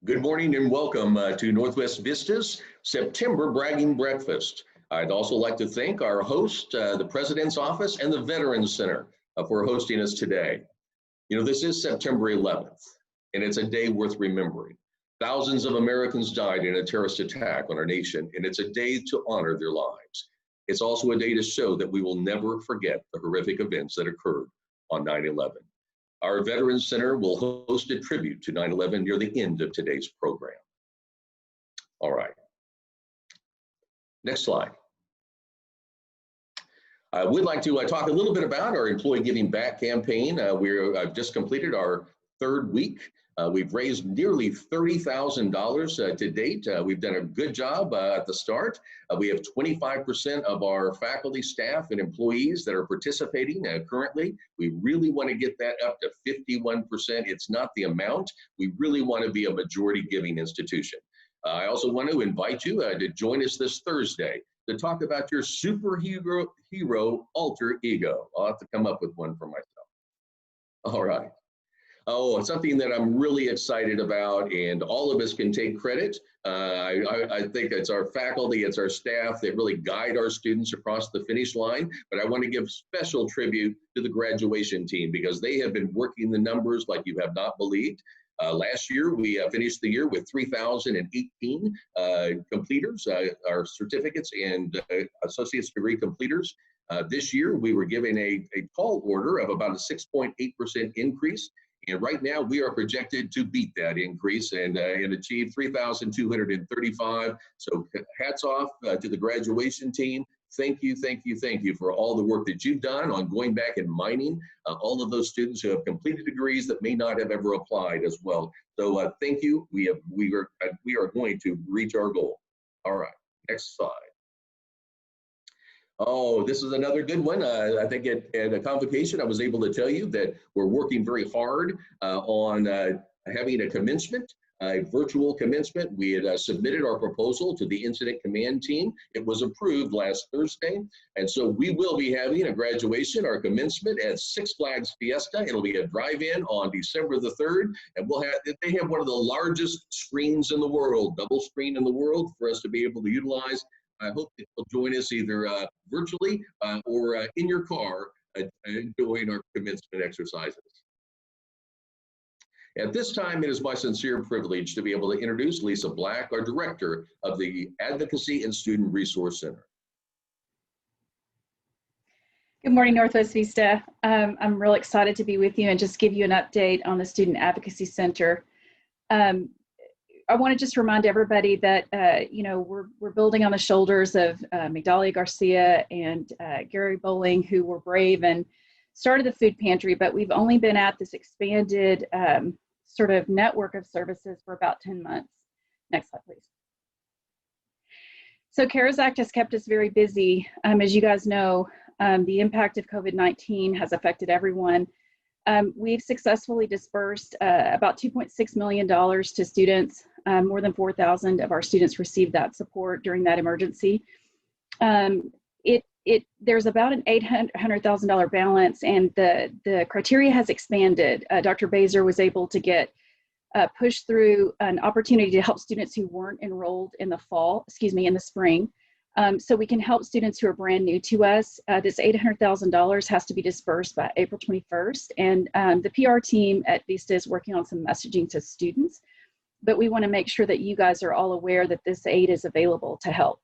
Good morning and welcome to Northwest Vista's September Bragging Breakfast. I'd also like to thank our host, the President's Office and the Veterans Center for hosting us today. You know, this is September 11th, and it's a day worth remembering. Thousands of Americans died in a terrorist attack on our nation, and it's a day to honor their lives. It's also a day to show that we will never forget the horrific events that occurred on 9/11. Our Veterans Center will host a tribute to 9/11 near the end of today's program. All right. Next slide. I would like to talk a little bit about our Employee Giving Back campaign. I've just completed our third week. We've raised nearly $30,000 to date. We've done a good job at the start. We have 25% of our faculty, staff, and employees that are participating currently. We really want to get that up to 51%. It's not the amount. We really want to be a majority giving institution. I also want to invite you to join us this Thursday to talk about your superhero alter ego. I'll have to come up with one for myself. All right. Oh, something that I'm really excited about, and all of us can take credit. I think it's our faculty, it's our staff that really guide our students across the finish line. But I want to give special tribute to the graduation team because they have been working the numbers like you have not believed. Last year, we finished the year with 3,018 completers, our certificates and associate's degree completers. This year, we were given a tall order of about a 6.8% increase. And right now, we are projected to beat that increase and achieve 3,235. So hats off to the graduation team. Thank you, thank you, thank you for all the work that you've done on going back and mining all of those students who have completed degrees that may not have ever applied as well. So thank you. We are going to reach our goal. All right, next slide. Oh, this is another good one. I think at a convocation, I was able to tell you that we're working very hard on having a commencement, a virtual commencement. We had submitted our proposal to the incident command team. It was approved last Thursday. And so we will be having a graduation, our commencement at Six Flags Fiesta. It'll be a drive-in on December the 3rd. And they have one of the largest screens in the world, double screen in the world for us to be able to utilize. I hope that you'll join us either virtually or in your car doing our commencement exercises. At this time, it is my sincere privilege to be able to introduce Lisa Black, our Director of the Advocacy and Student Resource Center. Good morning, Northwest Vista. I'm real excited to be with you and just give you an update on the Student Advocacy Center. I want to just remind everybody that, you know, we're building on the shoulders of Migdalia Garcia and Gary Bowling, who were brave and started the food pantry, but we've only been at this expanded sort of network of services for about 10 months. Next slide, please. So CARES Act has kept us very busy. As you guys know, the impact of COVID-19 has affected everyone. We've successfully dispersed about $2.6 million to students. More than 4,000 of our students received that support during that emergency. There's about an $800,000 balance, and the criteria has expanded. Dr. Baser was able to get pushed through an opportunity to help students who weren't enrolled in the spring. So we can help students who are brand new to us. This $800,000 has to be dispersed by April 21st. And the PR team at Vista is working on some messaging to students, but we want to make sure that you guys are all aware that this aid is available to help.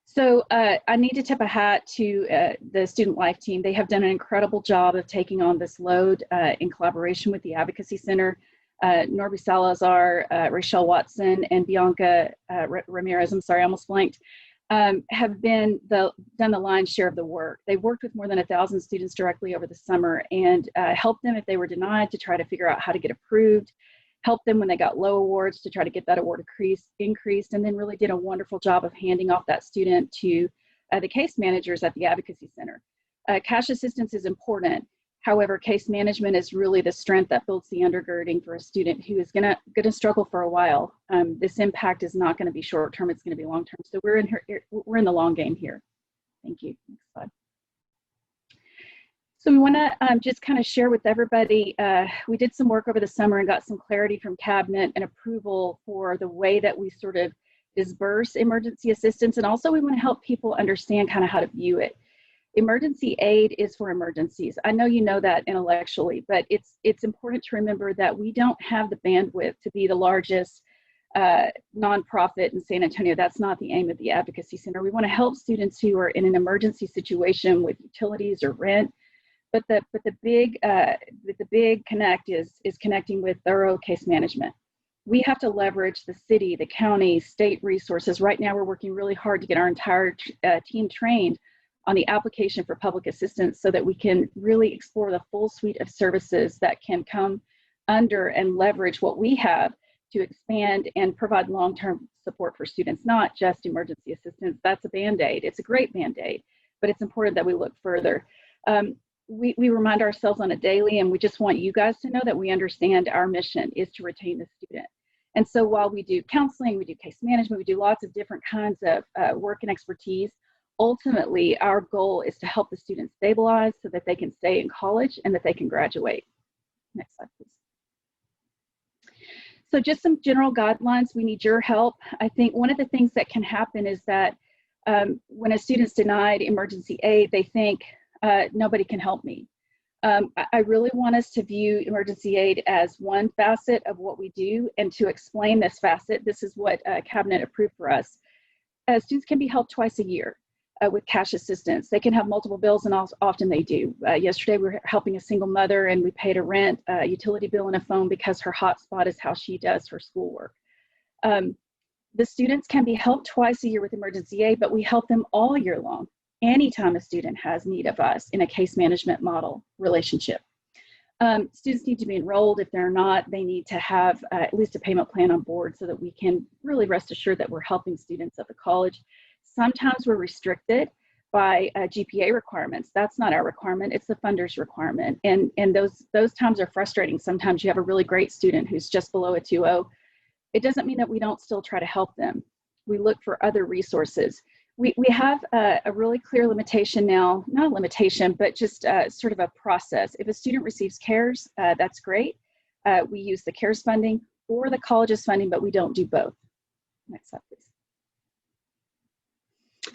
So I need to tip a hat to the Student Life team. They have done an incredible job of taking on this load in collaboration with the Advocacy Center. Norby Salazar, Rachelle Watson, and Bianca Ramirez, I'm sorry, I almost blanked, have done the lion's share of the work. They worked with more than 1,000 students directly over the summer and helped them if they were denied to try to figure out how to get approved, helped them when they got low awards to try to get that award increased, and then really did a wonderful job of handing off that student to the case managers at the Advocacy Center. Cash assistance is important. However, case management is really the strength that builds the undergirding for a student who is gonna struggle for a while. This impact is not gonna be short-term, it's gonna be long-term. So we're in the long game here. Thank you. Next slide. So we want to just kind of share with everybody, we did some work over the summer and got some clarity from cabinet and approval for the way that we sort of disperse emergency assistance. And also we want to help people understand kind of how to view it. Emergency aid is for emergencies. I know you know that intellectually, but it's important to remember that we don't have the bandwidth to be the largest nonprofit in San Antonio. That's not the aim of the Advocacy Center. We want to help students who are in an emergency situation with utilities or rent. But the big connect is connecting with thorough case management. We have to leverage the city, the county, state resources. Right now, we're working really hard to get our entire team trained on the application for public assistance so that we can really explore the full suite of services that can come under and leverage what we have to expand and provide long-term support for students, not just emergency assistance. That's a Band-Aid. It's a great Band-Aid, but it's important that we look further. We remind ourselves on a daily, and we just want you guys to know that we understand our mission is to retain the student. And so while we do counseling, we do case management, we do lots of different kinds of work and expertise, ultimately our goal is to help the students stabilize so that they can stay in college and that they can graduate. Next slide, please. So just some general guidelines. We need your help. I think one of the things that can happen is that when a student's denied emergency aid, they think, nobody can help me. I really want us to view emergency aid as one facet of what we do, and to explain this facet, this is what Cabinet approved for us. Students can be helped twice a year with cash assistance. They can have multiple bills, and often they do. Yesterday we were helping a single mother, and we paid a rent, a utility bill, and a phone because her hotspot is how she does her schoolwork. The students can be helped twice a year with emergency aid, but we help them all year long. Anytime a student has need of us in a case management model relationship. Students need to be enrolled. If they're not, they need to have at least a payment plan on board so that we can really rest assured that we're helping students at the college. Sometimes we're restricted by GPA requirements. That's not our requirement, it's the funder's requirement. And those times are frustrating. Sometimes you have a really great student who's just below a 2.0. It doesn't mean that we don't still try to help them. We look for other resources. We have a really clear limitation now, not a limitation, but just sort of a process. If a student receives CARES, that's great. We use the CARES funding or the college's funding, but we don't do both. Next slide, please.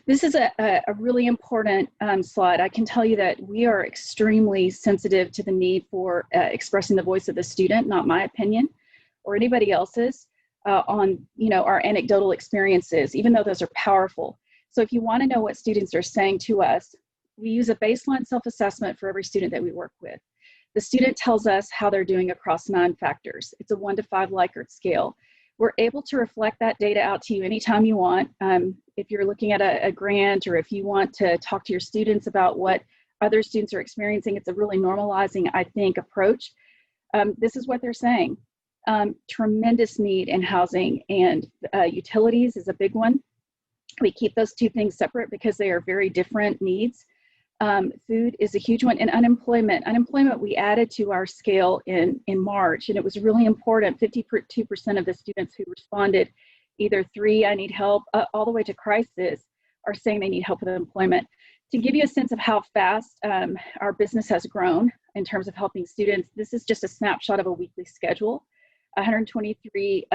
This is a really important slide. I can tell you that we are extremely sensitive to the need for expressing the voice of the student, not my opinion or anybody else's, on our anecdotal experiences, even though those are powerful. So if you want to know what students are saying to us, we use a baseline self-assessment for every student that we work with. The student tells us how they're doing across 9 factors. It's a 1 to 5 Likert scale. We're able to reflect that data out to you anytime you want. If you're looking at a grant, or if you want to talk to your students about what other students are experiencing, it's a really normalizing, I think, approach. This is what they're saying. Tremendous need in housing, and utilities is a big one. We keep those two things separate because they are very different needs. Food is a huge one, and unemployment. Unemployment we added to our scale in March, and it was really important. 52% of the students who responded, either 3, I need help, all the way to crisis, are saying they need help with employment. To give you a sense of how fast our business has grown in terms of helping students, this is just a snapshot of a weekly schedule. 123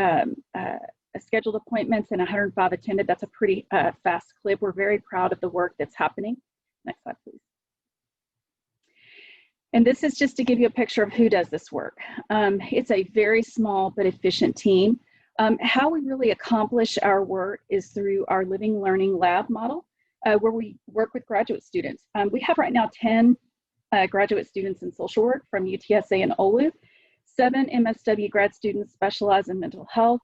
scheduled appointments and 105 attended. That's a pretty fast clip. We're very proud of the work that's happening. Next slide, please. And this is just to give you a picture of who does this work. It's a very small but efficient team. How we really accomplish our work is through our Living Learning Lab model, where we work with graduate students. We have right now 10 graduate students in social work from UTSA and OLU. 7 MSW grad students specialize in mental health,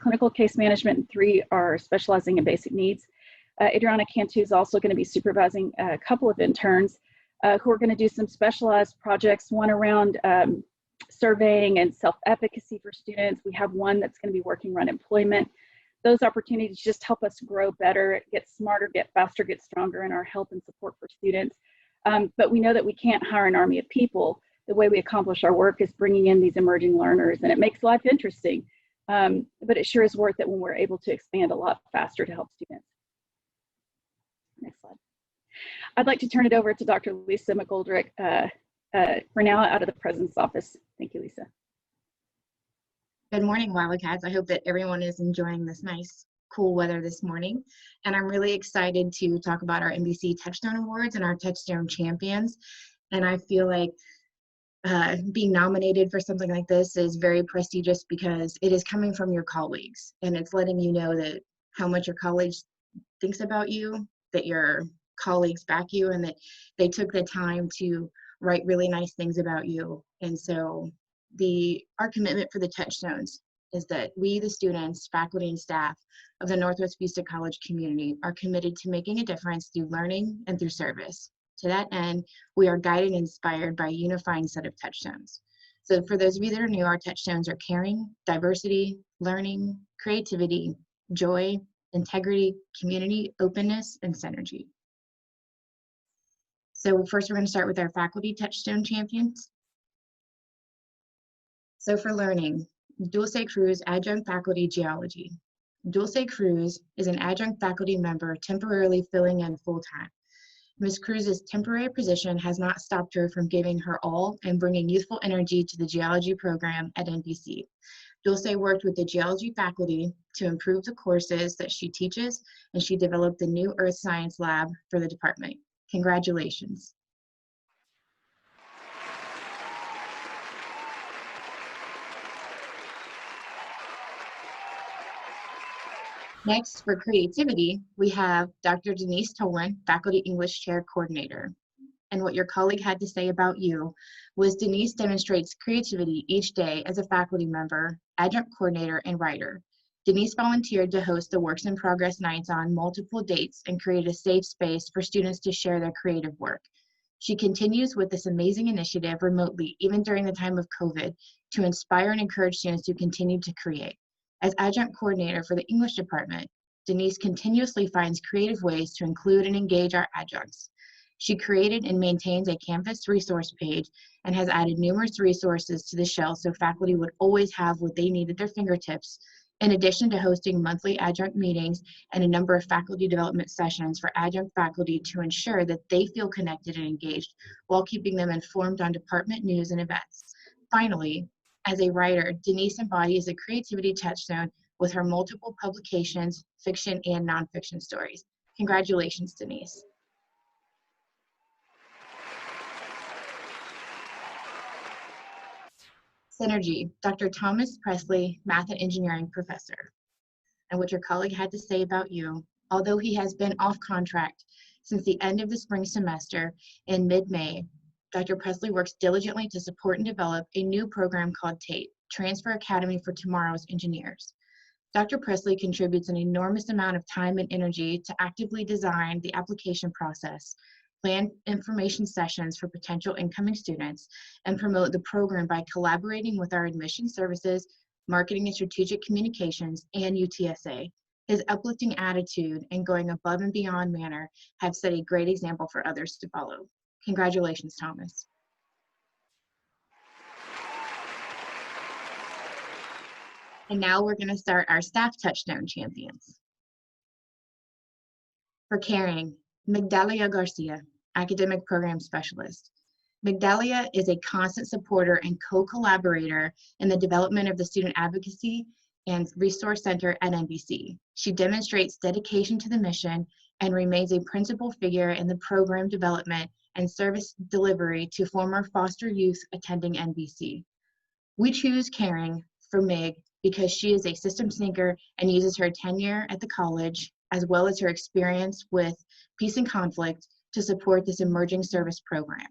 clinical case management, and 3 are specializing in basic needs. Adriana Cantu is also going to be supervising a couple of interns who are going to do some specialized projects, one around surveying and self-efficacy for students. We have one that's going to be working around employment. Those opportunities just help us grow better, get smarter, get faster, get stronger in our help and support for students. But we know that we can't hire an army of people. The way we accomplish our work is bringing in these emerging learners, and it makes life interesting. But it sure is worth it when we're able to expand a lot faster to help students. Next slide. I'd like to turn it over to Dr. Lisa McGoldrick for now out of the President's office. Thank you, Lisa. Good morning, Wildcats. I hope that everyone is enjoying this nice, cool weather this morning. And I'm really excited to talk about our NBC Touchstone Awards and our Touchstone Champions. And I feel like being nominated for something like this is very prestigious because it is coming from your colleagues, and it's letting you know that how much your college thinks about you, that your colleagues back you, and that they took the time to write really nice things about you. And so our commitment for the Touchstones is that we, the students, faculty, and staff of the Northwest Vista College community, are committed to making a difference through learning and through service. To that end, we are guided and inspired by a unifying set of touchstones. So for those of you that are new, our touchstones are caring, diversity, learning, creativity, joy, integrity, community, openness, and synergy. So first, we're going to start with our faculty touchstone champions. So for learning, Dulce Cruz, adjunct faculty geology. Dulce Cruz is an adjunct faculty member temporarily filling in full-time. Ms. Cruz's temporary position has not stopped her from giving her all and bringing youthful energy to the geology program at NVC. Dulce worked with the geology faculty to improve the courses that she teaches, and she developed the new earth science lab for the department. Congratulations. Next, for creativity, we have Dr. Denise Tolan, Faculty English Chair Coordinator. And what your colleague had to say about you was Denise demonstrates creativity each day as a faculty member, adjunct coordinator, and writer. Denise volunteered to host the Works in Progress nights on multiple dates and create a safe space for students to share their creative work. She continues with this amazing initiative remotely, even during the time of COVID, to inspire and encourage students to continue to create. As adjunct coordinator for the English department, Denise continuously finds creative ways to include and engage our adjuncts. She created and maintains a Canvas resource page and has added numerous resources to the shelf so faculty would always have what they need at their fingertips, in addition to hosting monthly adjunct meetings and a number of faculty development sessions for adjunct faculty to ensure that they feel connected and engaged while keeping them informed on department news and events. Finally, as a writer, Denise embodies a creativity touchstone with her multiple publications, fiction and nonfiction stories. Congratulations, Denise. Synergy, Dr. Thomas Presley, Math and Engineering Professor. And what your colleague had to say about you, although he has been off contract since the end of the spring semester in mid-May, Dr. Presley works diligently to support and develop a new program called TATE, Transfer Academy for Tomorrow's Engineers. Dr. Presley contributes an enormous amount of time and energy to actively design the application process, plan information sessions for potential incoming students, and promote the program by collaborating with our admission services, marketing and strategic communications, and UTSA. His uplifting attitude and going above and beyond manner have set a great example for others to follow. Congratulations, Thomas. And now we're going to start our staff touchdown champions. For caring, Migdalia Garcia, Academic Program Specialist. Migdalia is a constant supporter and co-collaborator in the development of the Student Advocacy and Resource Center at NBC. She demonstrates dedication to the mission and remains a principal figure in the program development and service delivery to former foster youth attending NBC. We choose caring for Mig because she is a systems thinker and uses her tenure at the college, as well as her experience with peace and conflict, to support this emerging service program.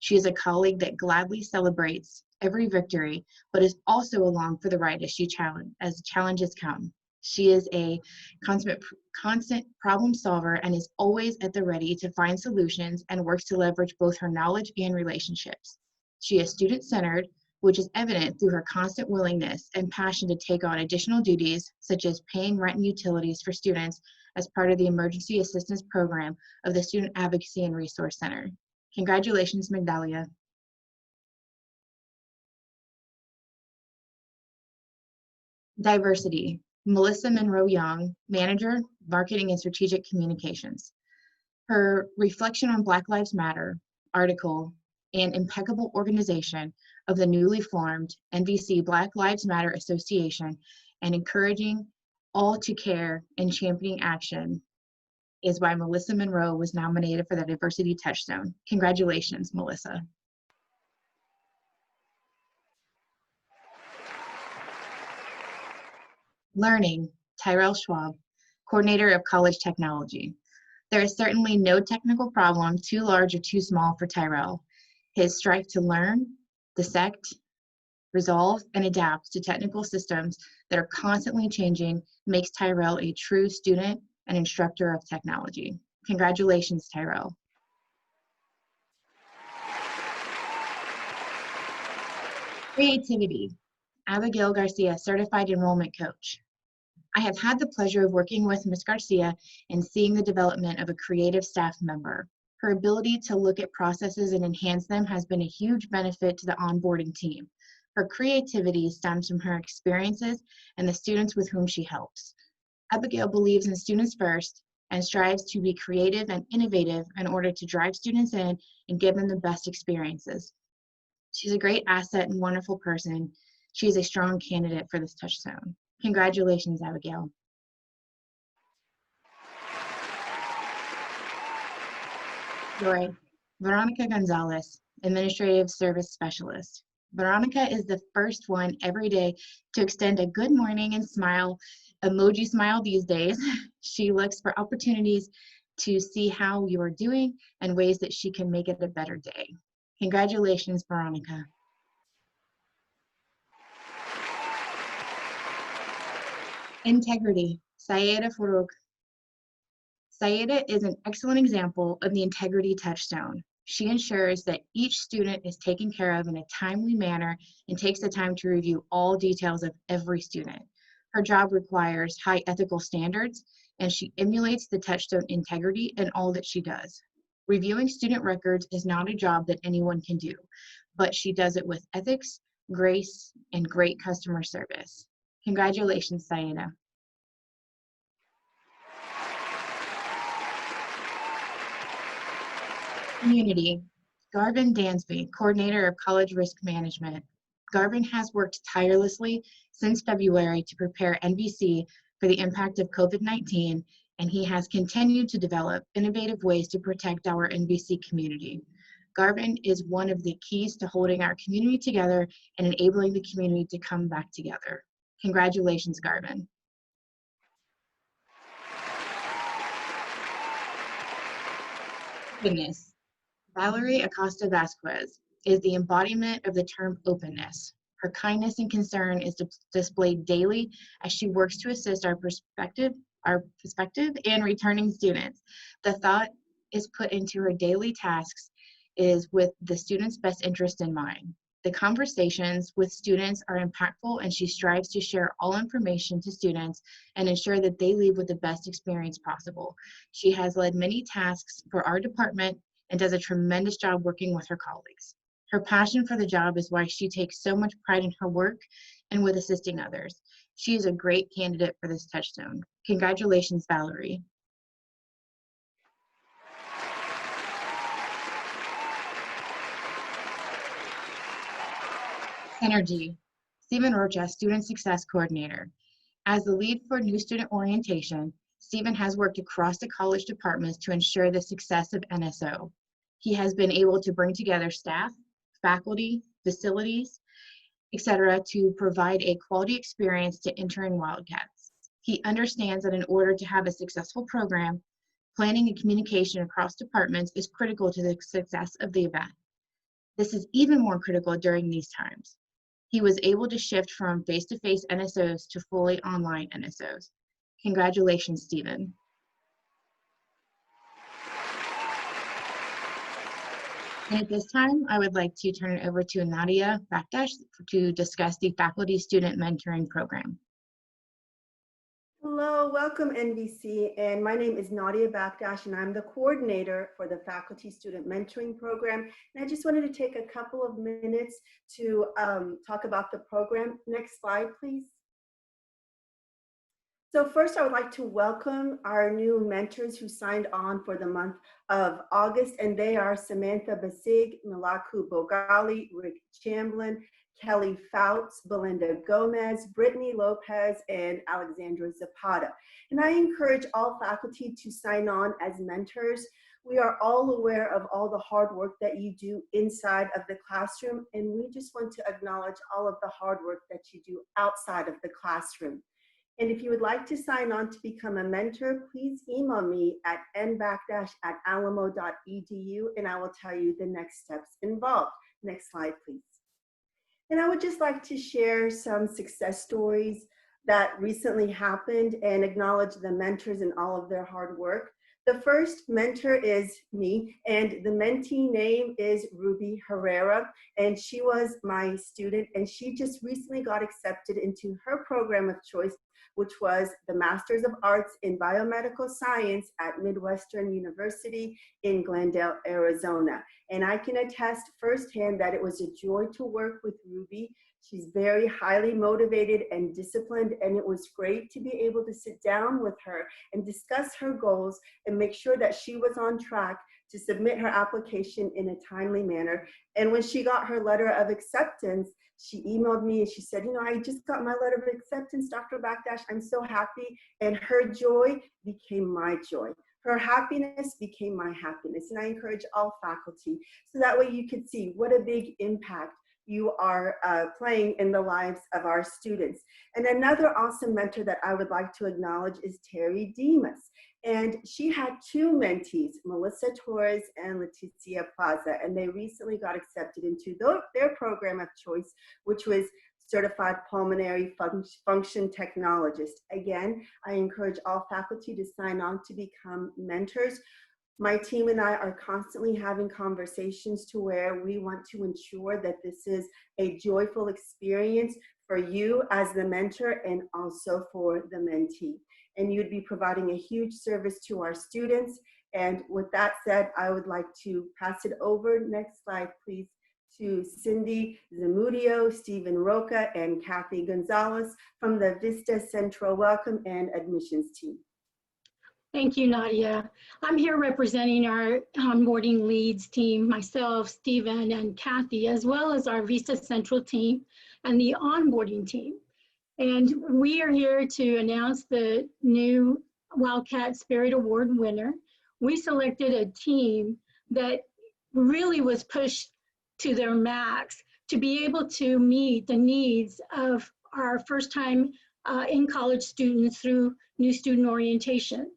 She is a colleague that gladly celebrates every victory, but is also along for the ride as challenges come. She is a constant problem solver and is always at the ready to find solutions and works to leverage both her knowledge and relationships. She is student-centered, which is evident through her constant willingness and passion to take on additional duties, such as paying rent and utilities for students as part of the Emergency Assistance Program of the Student Advocacy and Resource Center. Congratulations, Migdalia. Diversity, Melissa Monroe Young, Manager, Marketing and Strategic Communications. Her reflection on Black Lives Matter article and impeccable organization of the newly formed NVC Black Lives Matter Association and encouraging all to care and championing action is why Melissa Monroe was nominated for the Diversity Touchstone. Congratulations, Melissa. Learning, Tyrell Schwab, Coordinator of College Technology. There is certainly no technical problem too large or too small for Tyrell. His strive to learn, dissect, resolve, and adapt to technical systems that are constantly changing makes Tyrell a true student and instructor of technology. Congratulations, Tyrell. Creativity, Abigail Garcia, Certified Enrollment Coach. I have had the pleasure of working with Ms. Garcia and seeing the development of a creative staff member. Her ability to look at processes and enhance them has been a huge benefit to the onboarding team. Her creativity stems from her experiences and the students with whom she helps. Abigail believes in students first and strives to be creative and innovative in order to drive students in and give them the best experiences. She's a great asset and wonderful person. She is a strong candidate for this touchstone. Congratulations, Abigail. Joy, Veronica Gonzalez, Administrative Service Specialist. Veronica is the first one every day to extend a good morning and smile, emoji smile these days. She looks for opportunities to see how you are doing and ways that she can make it a better day. Congratulations, Veronica. Integrity, Sayeda Farouk. Sayeda is an excellent example of the integrity touchstone. She ensures that each student is taken care of in a timely manner and takes the time to review all details of every student. Her job requires high ethical standards, and she emulates the touchstone integrity in all that she does. Reviewing student records is not a job that anyone can do, but she does it with ethics, grace, and great customer service. Congratulations, Sayeda. Community, Garvin Dansby, Coordinator of College Risk Management. Garvin has worked tirelessly since February to prepare NVC for the impact of COVID-19, and he has continued to develop innovative ways to protect our NVC community. Garvin is one of the keys to holding our community together and enabling the community to come back together. Congratulations, Garvin. Openness. Valerie Acosta Vasquez is the embodiment of the term openness. Her kindness and concern is displayed daily as she works to assist our prospective and returning students. The thought is put into her daily tasks is with the student's best interest in mind. The conversations with students are impactful, and she strives to share all information to students and ensure that they leave with the best experience possible. She has led many tasks for our department and does a tremendous job working with her colleagues. Her passion for the job is why she takes so much pride in her work and with assisting others. She is a great candidate for this touchstone. Congratulations, Valerie. Synergy, Stephen Rocha, Student Success Coordinator. As the lead for new student orientation, Stephen has worked across the college departments to ensure the success of NSO. He has been able to bring together staff, faculty, facilities, etc., to provide a quality experience to intern Wildcats. He understands that in order to have a successful program, planning and communication across departments is critical to the success of the event. This is even more critical during these times. He was able to shift from face-to-face NSOs to fully online NSOs. Congratulations, Stephen. And at this time, I would like to turn it over to Nadia Bakdash to discuss the Faculty Student Mentoring Program. Hello, welcome NVC, and my name is Nadia Bakdash, and I'm the coordinator for the Faculty Student Mentoring Program. And I just wanted to take a couple of minutes to talk about the program. Next slide, please. So first, I would like to welcome our new mentors who signed on for the month of August, and they are Samantha Basig, Milaku Bogali, Rick Chamblin, Kelly Fouts, Belinda Gomez, Brittany Lopez, and Alexandra Zapata. And I encourage all faculty to sign on as mentors. We are all aware of all the hard work that you do inside of the classroom, and we just want to acknowledge all of the hard work that you do outside of the classroom. And if you would like to sign on to become a mentor, please email me at nbackdash@alamo.edu, and I will tell you the next steps involved. Next slide, please. And I would just like to share some success stories that recently happened and acknowledge the mentors and all of their hard work. The first mentor is me, and the mentee name is Ruby Herrera, and she was my student, and she just recently got accepted into her program of choice, which was the Masters of Arts in Biomedical Science at Midwestern University in Glendale, Arizona. And I can attest firsthand that it was a joy to work with Ruby. She's very highly motivated and disciplined, and it was great to be able to sit down with her and discuss her goals and make sure that she was on track to submit her application in a timely manner. And when she got her letter of acceptance, she emailed me and she said, you know, I just got my letter of acceptance, Dr. Backdash. I'm so happy. And her joy became my joy. Her happiness became my happiness. And I encourage all faculty, so that way you could see what a big impact you are playing in the lives of our students. And another awesome mentor that I would like to acknowledge is Terry Demas. And she had two mentees, Melissa Torres and Leticia Plaza, and they recently got accepted into their program of choice, which was Certified Pulmonary Function Technologist. Again, I encourage all faculty to sign on to become mentors. My team and I are constantly having conversations to where we want to ensure that this is a joyful experience for you as the mentor and also for the mentee. And you'd be providing a huge service to our students. And with that said, I would like to pass it over, next slide please, to Cindy Zamudio, Stephen Roca, and Kathy Gonzalez from the Vista Central Welcome and Admissions team. Thank you, Nadia. I'm here representing our onboarding leads team, myself, Stephen, and Kathy, as well as our Vista Central team and the onboarding team. And we are here to announce the new Wildcat Spirit Award winner. We selected a team that really was pushed to their max to be able to meet the needs of our first-time in-college students through new student orientation.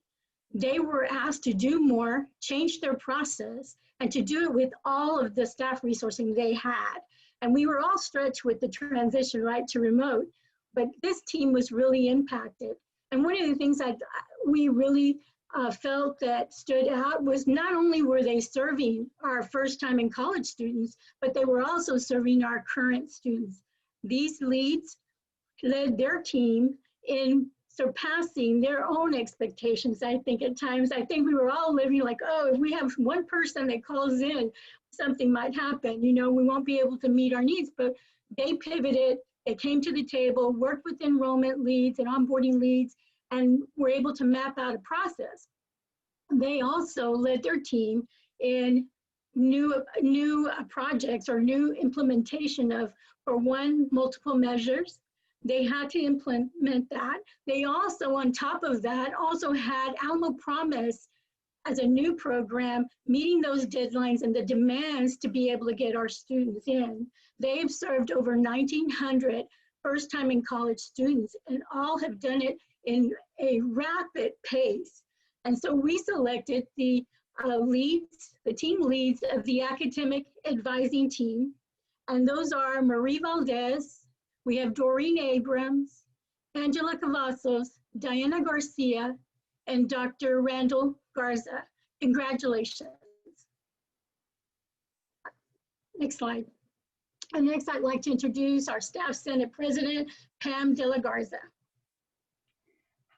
They were asked to do more, change their process, and to do it with all of the staff resourcing they had. And we were all stretched with the transition right to remote, but this team was really impacted. And one of the things that we really felt that stood out was not only were they serving our first time in college students, but they were also serving our current students. These leads led their team in surpassing their own expectations. I think at times, I think we were all living like, oh, if we have one person that calls in, something might happen. You know, we won't be able to meet our needs, but they pivoted, they came to the table, worked with enrollment leads and onboarding leads, and were able to map out a process. They also led their team in new projects or new implementation of, for one, multiple measures. They had to implement that. They also, on top of that, also had Alamo Promise as a new program, meeting those deadlines and the demands to be able to get our students in. They've served over 1,900 first-time in college students, and all have done it in a rapid pace. And so we selected the leads, the team leads of the academic advising team, and those are Marie Valdez, we have Doreen Abrams, Angela Cavazos, Diana Garcia, and Dr. Randall Garza. Congratulations. Next slide. And next, I'd like to introduce our Staff Senate President, Pam De La Garza.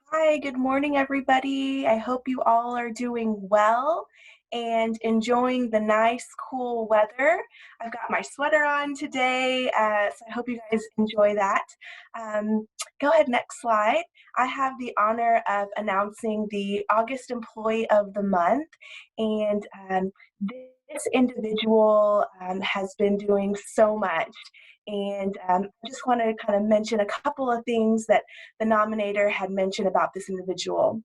Hi, good morning, everybody. I hope you all are doing well and enjoying the nice, cool weather. I've got my sweater on today, so I hope you guys enjoy that. Go ahead, next slide. I have the honor of announcing the August Employee of the Month, and this individual has been doing so much. And I just want to kind of mention a couple of things that the nominator had mentioned about this individual.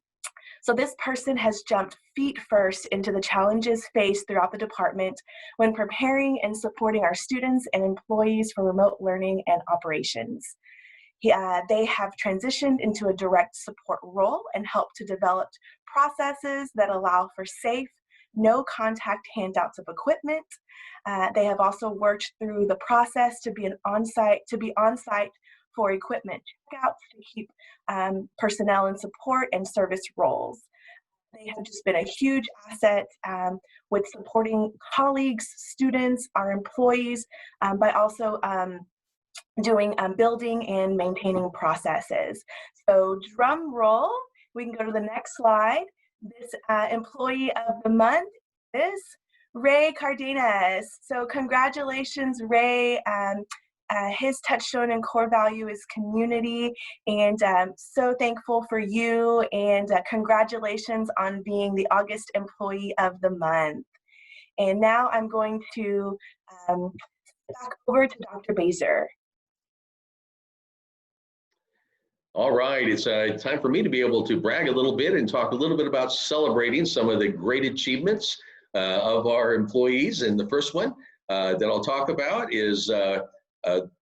So this person has jumped feet first into the challenges faced throughout the department when preparing and supporting our students and employees for remote learning and operations. They have transitioned into a direct support role and helped to develop processes that allow for safe, no contact handouts of equipment. They have also worked through the process to be on site for equipment checkouts to keep personnel in support and service roles. They have just been a huge asset with supporting colleagues, students, our employees, by also doing building and maintaining processes. So drum roll, we can go to the next slide. This employee of the month is Ray Cardenas. So congratulations, Ray. His touchstone and core value is community, and so thankful for you, and congratulations on being the August Employee of the Month. And now I'm going to back over to Dr. Baser. All right, it's time for me to be able to brag a little bit and talk a little bit about celebrating some of the great achievements of our employees. And the first one that I'll talk about is the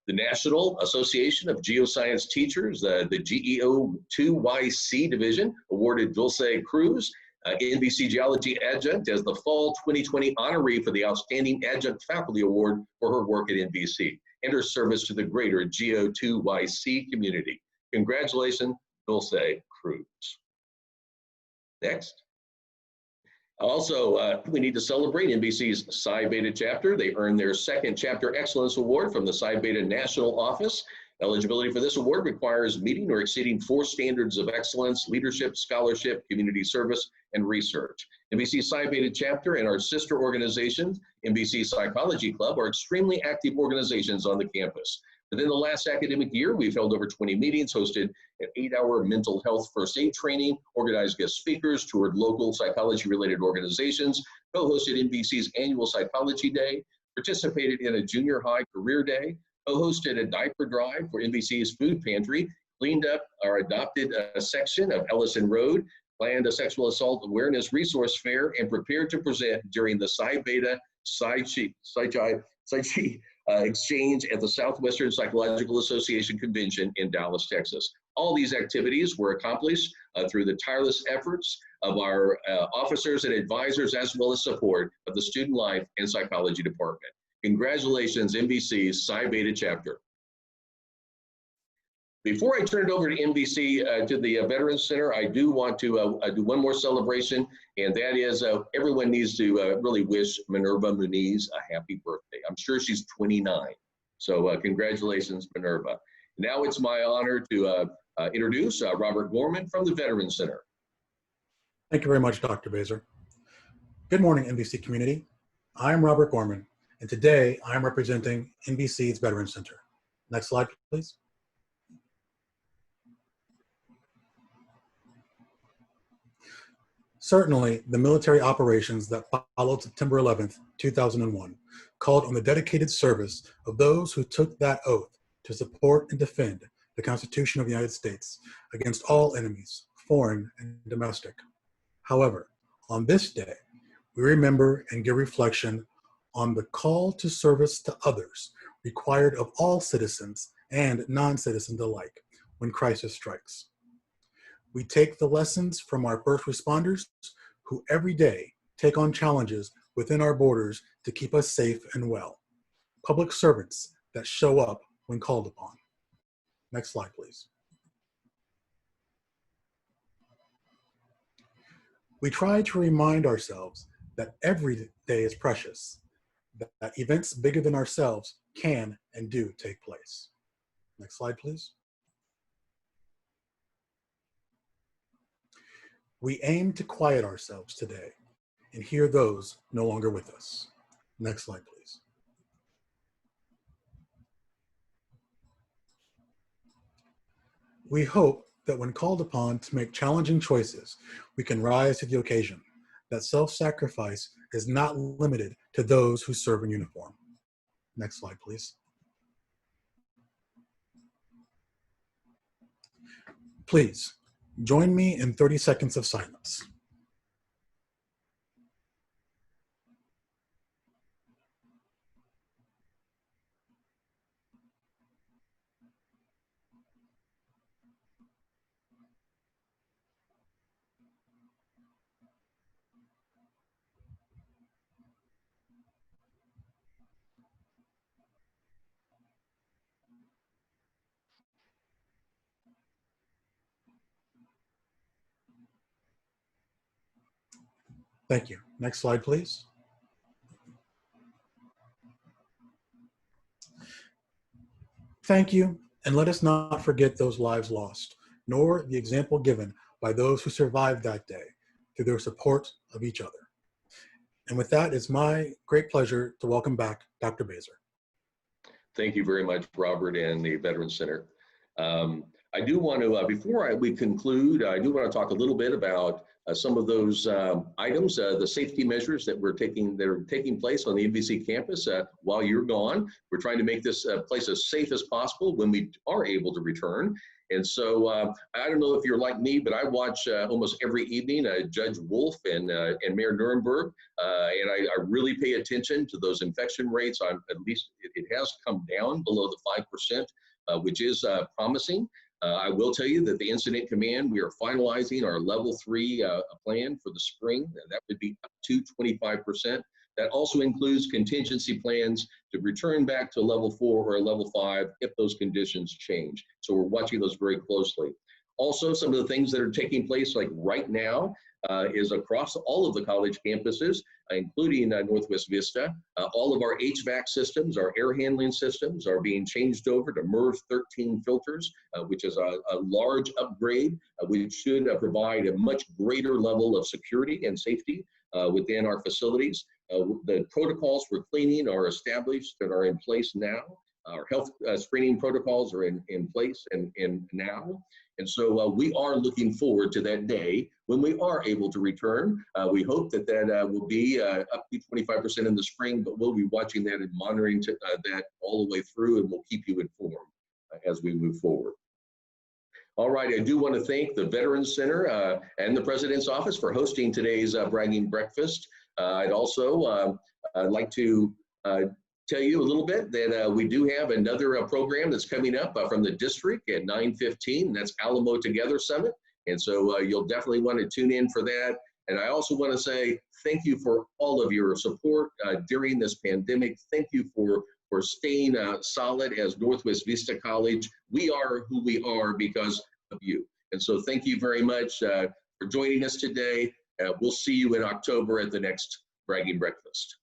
National Association of Geoscience Teachers, the GEO2YC division, awarded Dulce Cruz, NBC Geology Adjunct, as the Fall 2020 honoree for the Outstanding Adjunct Faculty Award for her work at NBC and her service to the greater GEO2YC community. Congratulations, Dulce Cruz. Next. Also, we need to celebrate NBC's Psi Beta chapter. They earned their second Chapter Excellence Award from the Psi Beta National Office. Eligibility for this award requires meeting or exceeding 4 standards of excellence: leadership, scholarship, community service, and research. NBC Psi Beta chapter and our sister organizations, NBC Psychology Club, are extremely active organizations on the campus. Within the last academic year, we've held over 20 meetings, hosted an 8-hour mental health first aid training, organized guest speakers, toured local psychology-related organizations, co-hosted NBC's annual Psychology Day, participated in a junior high career day, co-hosted a diaper drive for NBC's food pantry, cleaned up our adopted section of Ellison Road, planned a sexual assault awareness resource fair, and prepared to present during the Psi Beta Psi Chi exchange at the Southwestern Psychological Association Convention in Dallas, Texas. All these activities were accomplished through the tireless efforts of our officers and advisors, as well as support of the Student Life and Psychology Department. Congratulations, NBC's Psi Beta chapter. Before I turn it over to NBC, to the Veterans Center, I do want to do one more celebration, and that is everyone needs to really wish Minerva Muniz a happy birthday. I'm sure she's 29, so congratulations, Minerva. Now it's my honor to introduce Robert Gorman from the Veterans Center. Thank you very much, Dr. Baser. Good morning, NBC community. I'm Robert Gorman, and today I'm representing NBC's Veterans Center. Next slide, please. Certainly, the military operations that followed September 11th, 2001, called on the dedicated service of those who took that oath to support and defend the Constitution of the United States against all enemies, foreign and domestic. However, on this day, we remember and give reflection on the call to service to others required of all citizens and non-citizens alike when crisis strikes. We take the lessons from our first responders who every day take on challenges within our borders to keep us safe and well. Public servants that show up when called upon. Next slide, please. We try to remind ourselves that every day is precious, that events bigger than ourselves can and do take place. Next slide, please. We aim to quiet ourselves today and hear those no longer with us. Next slide, please. We hope that when called upon to make challenging choices, we can rise to the occasion, that self-sacrifice is not limited to those who serve in uniform. Next slide, please. Please, join me in 30 seconds of silence. Thank you. Next slide, please. Thank you, and let us not forget those lives lost, nor the example given by those who survived that day through their support of each other. And with that, it's my great pleasure to welcome back Dr. Baser. Thank you very much, Robert, and the Veterans Center. I do want to, before we conclude, I do want to talk a little bit about some of those items, the safety measures that are taking place on the NVC campus while you're gone. We're trying to make this place as safe as possible when we are able to return. And so I don't know if you're like me, but I watch almost every evening Judge Wolf and Mayor Nuremberg, and I really pay attention to those infection rates. At least it has come down below the 5%, which is promising. I will tell you that the Incident Command, we are finalizing our level 3 plan for the spring. That would be up to 25%. That also includes contingency plans to return back to level 4 or level 5 if those conditions change. So we're watching those very closely. Also, some of the things that are taking place like right now is across all of the college campuses, including Northwest Vista. All of our HVAC systems, our air handling systems are being changed over to MERV 13 filters, which is a large upgrade, which should provide a much greater level of security and safety within our facilities. The protocols for cleaning are established and are in place now. Our health screening protocols are in place and now. And so we are looking forward to that day when we are able to return. We hope that will be up to 25% in the spring, but we'll be watching that and monitoring that all the way through, and we'll keep you informed as we move forward. All right, I do want to thank the Veterans Center and the President's Office for hosting today's bragging breakfast. I'd also like to tell you a little bit that we do have another program that's coming up from the district at 9:15. That's Alamo Together Summit. And so you'll definitely want to tune in for that. And I also want to say thank you for all of your support during this pandemic. Thank you for staying solid as Northwest Vista College. We are who we are because of you. And so thank you very much for joining us today. We'll see you in October at the next Bragging Breakfast.